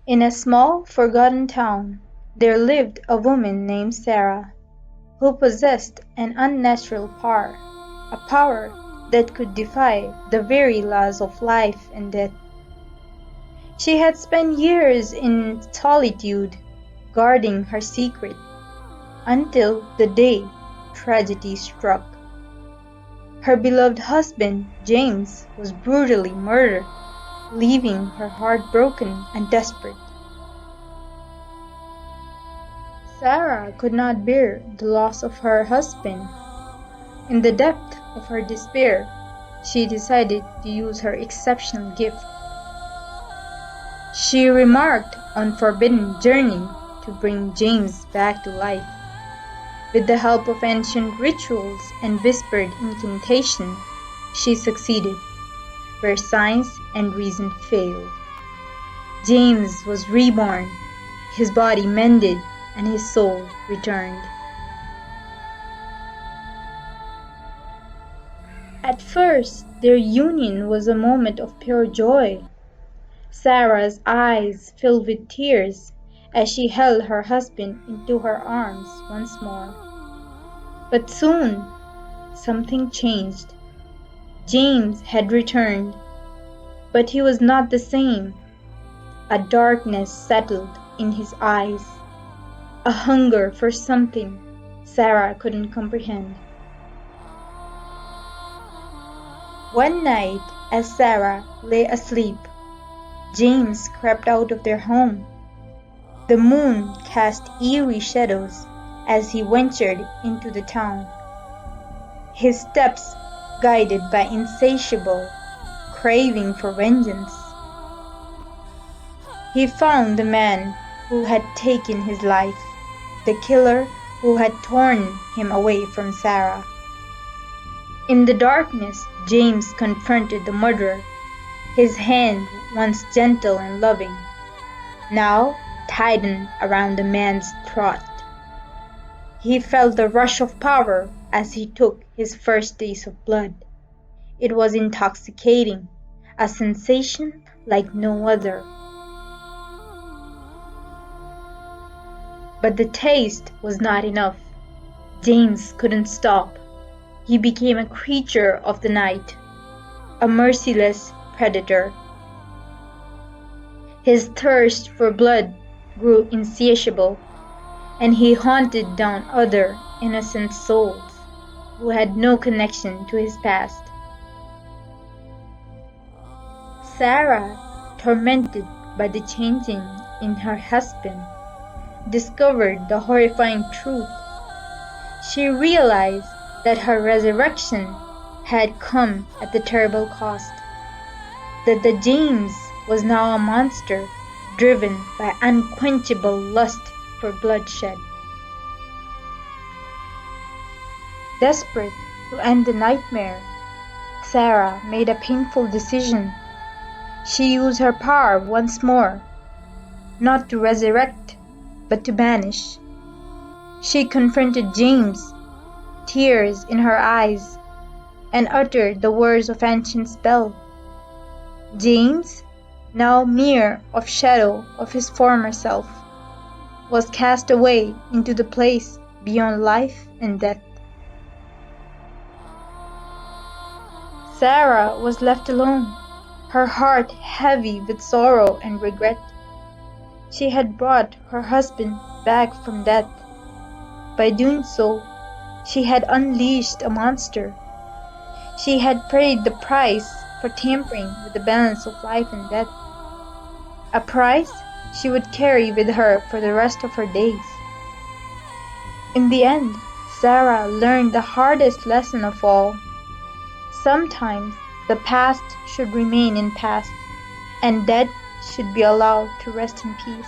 In a small, forgotten town, there lived a woman named Sarah, who possessed an unnatural power, a power that could defy the very laws of life and death. She had spent years in solitude, guarding her secret, until the day tragedy struck. Her beloved husband, James, was brutally murdered, leaving her heartbroken and desperate. Sarah could not bear the loss of her husband. In the depth of her despair, she decided to use her exceptional gift. She remarked on forbidden journey to bring James back to life. With the help of ancient rituals and whispered incantation, she succeeded, where science and reason failed. James was reborn, his body mended, and his soul returned. At first, their union was a moment of pure joy. Sarah's eyes filled with tears as she held her husband into her arms once more. But soon, something changed. James had returned, but he was not the same. A darkness settled in his eyes, a hunger for something Sarah couldn't comprehend. One night, as Sarah lay asleep, James crept out of their home. The moon cast eerie shadows as he ventured into the town, his steps guided by insatiable craving for vengeance. He found the man who had taken his life, the killer who had torn him away from Sarah. In the darkness, James confronted the murderer, his hand, once gentle and loving, now tightened around the man's throat. He felt the rush of power as he took his first taste of blood. It was intoxicating, a sensation like no other. But the taste was not enough. James couldn't stop. He became a creature of the night, a merciless predator. His thirst for blood grew insatiable, and he hunted down other innocent souls who had no connection to his past. Sarah, tormented by the changing in her husband, discovered the horrifying truth. She realized that her resurrection had come at a terrible cost, that the James was now a monster driven by unquenchable lust for bloodshed. Desperate to end the nightmare, Sarah made a painful decision. She used her power once more, not to resurrect, but to banish. She confronted James, tears in her eyes, and uttered the words of ancient spell. James, now mere of shadow of his former self, was cast away into the place beyond life and death. Sarah was left alone, her heart heavy with sorrow and regret. She had brought her husband back from death. By doing so, she had unleashed a monster. She had paid the price for tampering with the balance of life and death, a price she would carry with her for the rest of her days. In the end, Sarah learned the hardest lesson of all. Sometimes the past should remain in past, and dead should be allowed to rest in peace.